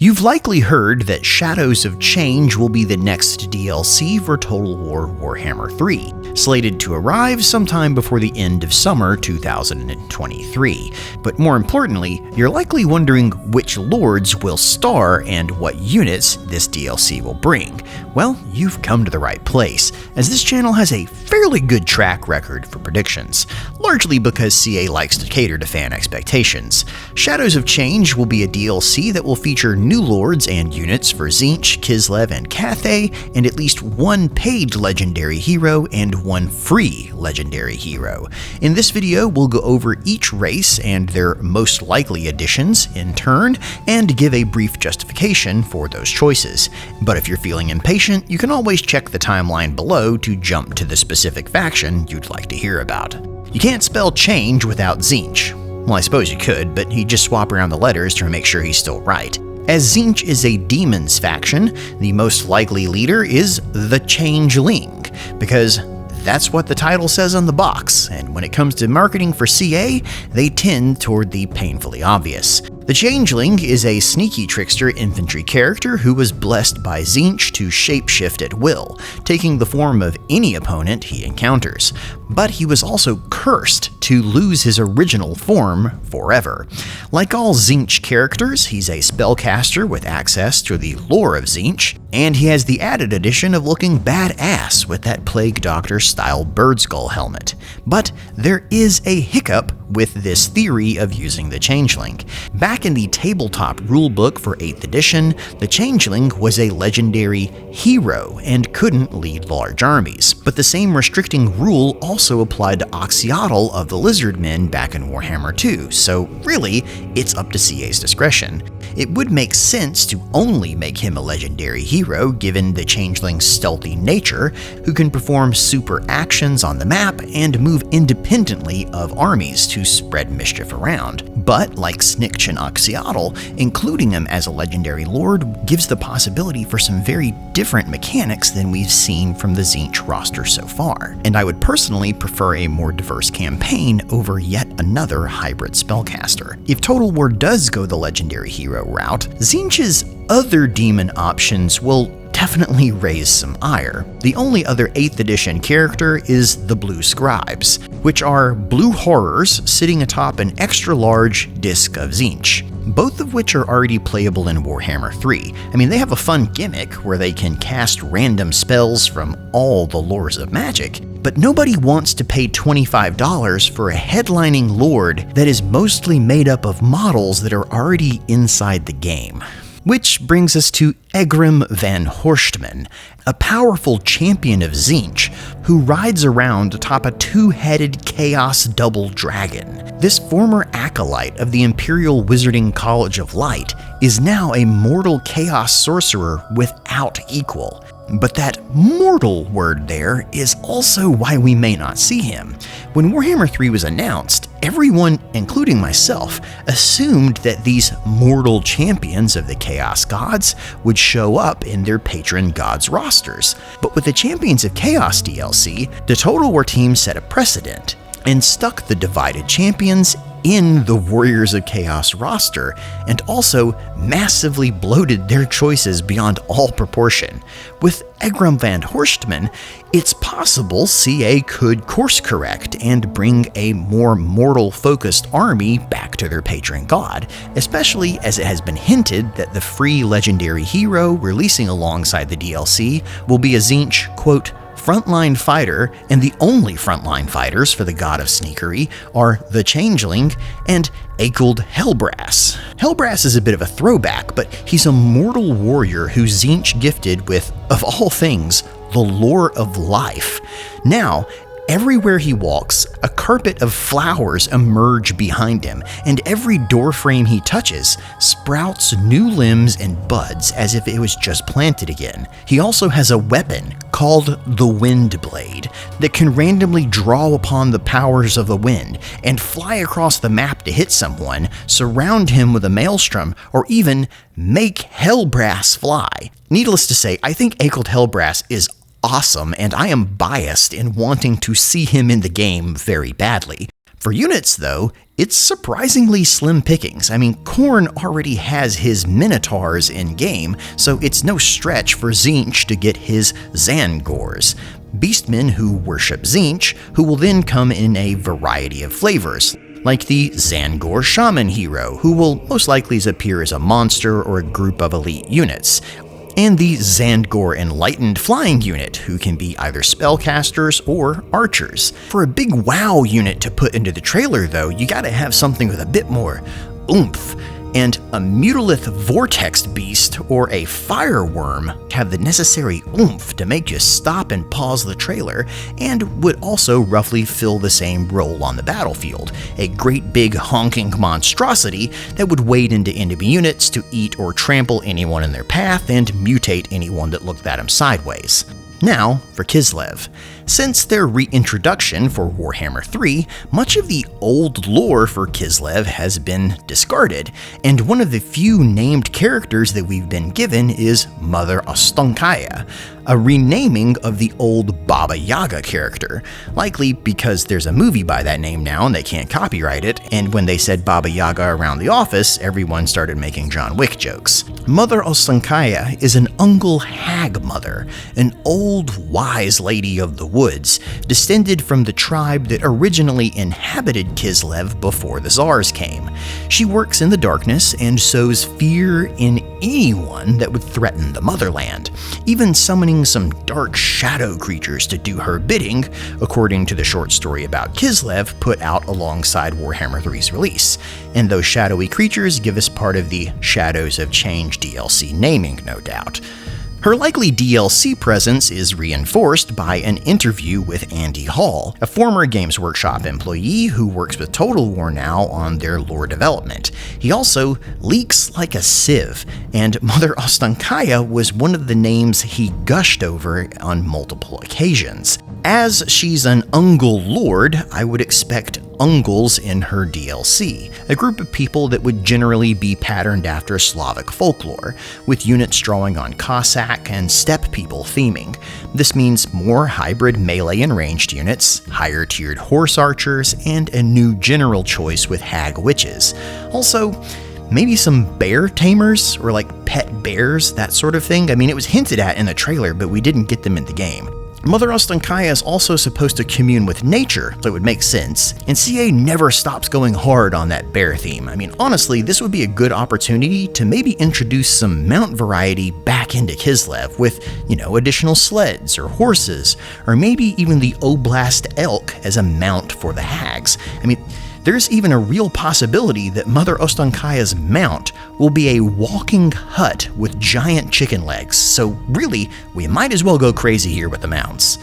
You've likely heard that Shadows of Change will be the next DLC for Total War Warhammer 3, slated to arrive sometime before the end of summer 2023. But more importantly, you're likely wondering which lords will star and what units this DLC will bring. Well, you've come to the right place, as this channel has a fairly good track record for predictions, largely because CA likes to cater to fan expectations. Shadows of Change will be a DLC that will feature new lords and units for Tzeentch, Kislev, and Cathay, and at least one paid legendary hero and one free legendary hero. In this video, we'll go over each race and their most likely additions in turn, and give a brief justification for those choices. But if you're feeling impatient, you can always check the timeline below to jump to the specific faction you'd like to hear about. You can't spell change without Tzeentch. Well, I suppose you could, but he'd just swap around the letters to make sure he's still right. As Tzeentch is a demons faction, the most likely leader is the Changeling, because that's what the title says on the box, and when it comes to marketing for CA, they tend toward the painfully obvious. The Changeling is a sneaky trickster infantry character who was blessed by Tzeentch to shapeshift at will, taking the form of any opponent he encounters. But he was also cursed to lose his original form forever. Like all Tzeentch characters, he's a spellcaster with access to the lore of Tzeentch, and he has the added addition of looking badass with that Plague Doctor-style bird skull helmet. But there is a hiccup with this theory of using the Changeling. Back in the tabletop rulebook for 8th edition, the Changeling was a legendary hero and couldn't lead large armies. But the same restricting rule also applied to Oxyotl of the Lizardmen back in Warhammer 2, so really, it's up to CA's discretion. It would make sense to only make him a legendary hero given the Changeling's stealthy nature, who can perform super actions on the map and move independently of armies to spread mischief around. But like Tzeentch and Oxyotl, including him as a legendary lord gives the possibility for some very different mechanics than we've seen from the Tzeentch roster so far, and I would personally prefer a more diverse campaign over yet another hybrid spellcaster. If Total War does go the legendary hero route, Tzeentch's other demon options will definitely raise some ire. The only other 8th edition character is the Blue Scribes, which are blue horrors sitting atop an extra-large disc of Tzeentch, both of which are already playable in Warhammer 3. I mean, they have a fun gimmick where they can cast random spells from all the lores of magic, but nobody wants to pay $25 for a headlining lord that is mostly made up of models that are already inside the game. Which brings us to Egram van Horstman, a powerful champion of Tzeentch who rides around atop a two-headed chaos double dragon. This former acolyte of the Imperial Wizarding College of Light is now a mortal chaos sorcerer without equal. But that mortal word there is also why we may not see him. When Warhammer 3 was announced, everyone, including myself, assumed that these mortal champions of the Chaos Gods would show up in their patron gods rosters. But with the Champions of Chaos DLC, the Total War team set a precedent and stuck the divided champions in the Warriors of Chaos roster, and also massively bloated their choices beyond all proportion. With Egram van Horstman, it's possible CA could course correct and bring a more mortal-focused army back to their patron god, especially as it has been hinted that the free legendary hero releasing alongside the DLC will be a Tzeentch, quote, frontline fighter, and the only frontline fighters for the god of sneakery are the Changeling and Akeled Hellbrass. Hellbrass is a bit of a throwback, but he's a mortal warrior who Tzeentch gifted with, of all things, the lore of life. Now, everywhere he walks, a carpet of flowers emerge behind him, and every doorframe he touches sprouts new limbs and buds as if it was just planted again. He also has a weapon called the Wind Blade that can randomly draw upon the powers of the wind and fly across the map to hit someone, surround him with a maelstrom, or even make Hellbrass fly. Needless to say, I think Akeled Hellbrass is awesome, and I am biased in wanting to see him in the game very badly. For units, though, it's surprisingly slim pickings. I mean, Khorne already has his Minotaurs in-game, so it's no stretch for Tzeentch to get his Tzaangors, beastmen who worship Tzeentch, who will then come in a variety of flavors, like the Tzaangor Shaman hero, who will most likely appear as a monster or a group of elite units, and the Tzaangor Enlightened Flying unit, who can be either spellcasters or archers. For a big WoW unit to put into the trailer, though, you gotta have something with a bit more oomph, and a Mutalith Vortex Beast or a Fireworm have the necessary oomph to make you stop and pause the trailer, and would also roughly fill the same role on the battlefield, a great big honking monstrosity that would wade into enemy units to eat or trample anyone in their path and mutate anyone that looked at him sideways. Now, for Kislev. Since their reintroduction for Warhammer 3, much of the old lore for Kislev has been discarded, and one of the few named characters that we've been given is Mother Ostankaya, a renaming of the old Baba Yaga character, likely because there's a movie by that name now and they can't copyright it, and when they said Baba Yaga around the office, everyone started making John Wick jokes. Mother Ostankaya is an Ungol hag mother, an old wise lady of the woods, descended from the tribe that originally inhabited Kislev before the Tsars came. She works in the darkness and sows fear in anyone that would threaten the motherland, even summoning some dark shadow creatures to do her bidding, according to the short story about Kislev put out alongside Warhammer 3's release. And those shadowy creatures give us part of the Shadows of Change DLC naming, no doubt. Her likely DLC presence is reinforced by an interview with Andy Hall, a former Games Workshop employee who works with Total War now on their lore development. He also leaks like a sieve, and Mother Ostankaya was one of the names he gushed over on multiple occasions. As she's an Ungol lord, I would expect Ungols in her DLC, a group of people that would generally be patterned after Slavic folklore, with units drawing on Cossack and steppe people theming. This means more hybrid melee and ranged units, higher tiered horse archers, and a new general choice with hag witches. Also, maybe some bear tamers, or like pet bears, that sort of thing. I mean, it was hinted at in the trailer, but we didn't get them in the game. Mother Ostankaya is also supposed to commune with nature, so it would make sense, and CA never stops going hard on that bear theme. I mean, honestly, this would be a good opportunity to maybe introduce some mount variety back into Kislev with, additional sleds or horses, or maybe even the Oblast elk as a mount for the hags. I mean, there's even a real possibility that Mother Ostankaya's mount will be a walking hut with giant chicken legs, so really, we might as well go crazy here with the mounts.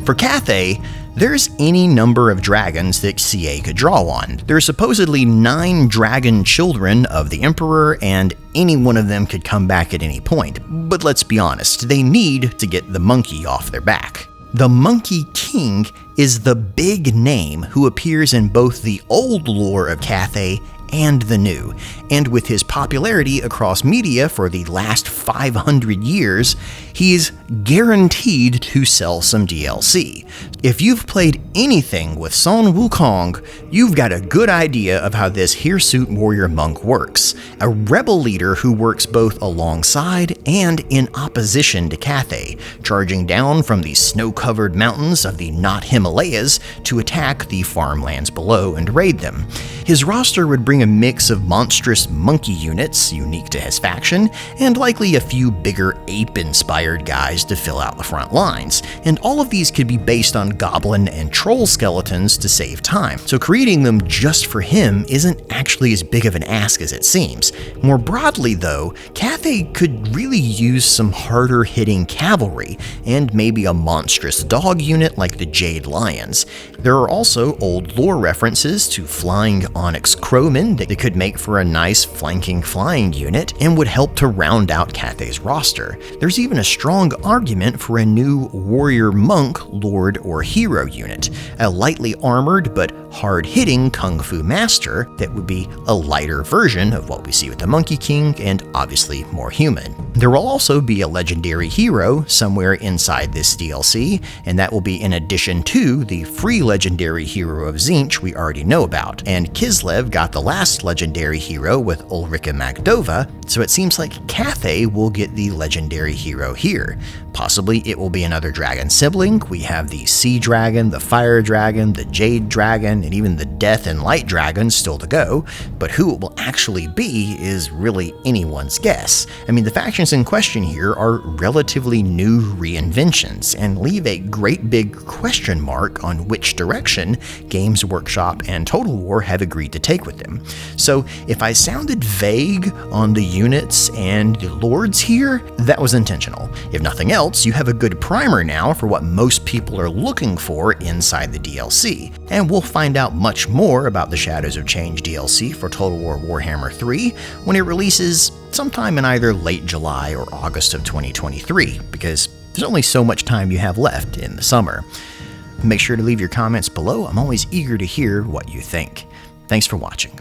For Cathay, there's any number of dragons that CA could draw on. There's supposedly 9 dragon children of the Emperor, and any one of them could come back at any point, but let's be honest, they need to get the monkey off their back. The Monkey King is the big name who appears in both the old lore of Cathay and the new, and with his popularity across media for the last 500 years, he's guaranteed to sell some DLC. If you've played anything with Sun Wukong, you've got a good idea of how this hirsute warrior monk works, a rebel leader who works both alongside and in opposition to Cathay, charging down from the snow-covered mountains of the not Himalayas to attack the farmlands below and raid them. His roster would bring a mix of monstrous monkey units, unique to his faction, and likely a few bigger ape-inspired guys to fill out the front lines, and all of these could be based on goblin and troll skeletons to save time, so creating them just for him isn't actually as big of an ask as it seems. More broadly though, Cathay could really use some harder-hitting cavalry, and maybe a monstrous dog unit like the Jade Lions. There are also old lore references to flying onyx crowmen addition that could make for a nice flanking flying unit and would help to round out Cathay's roster. There's even a strong argument for a new warrior monk, lord, or hero unit, a lightly armored but hard-hitting kung fu master that would be a lighter version of what we see with the Monkey King and obviously more human. There will also be a legendary hero somewhere inside this DLC, and that will be in addition to the free legendary hero of Tzeentch we already know about. And Kislev got the last legendary hero with Ulrika Magdova, so it seems like Cathay will get the legendary hero here. Possibly it will be another dragon sibling. We have the Sea Dragon, the Fire Dragon, the Jade Dragon, and even the Death and Light Dragon still to go, but who it will actually be is really anyone's guess. I mean, the factions in question here are relatively new reinventions and leave a great big question mark on which direction Games Workshop and Total War have agreed to take with them. So if I sounded vague on the units and the lords here, that was intentional. If nothing else, you have a good primer now for what most people are looking for inside the DLC, and we'll find out much more about the Shadows of Change DLC for Total War Warhammer 3 when it releases sometime in either late July or August of 2023, because there's only so much time you have left in the summer. Make sure to leave your comments below. I'm always eager to hear what you think. Thanks for watching.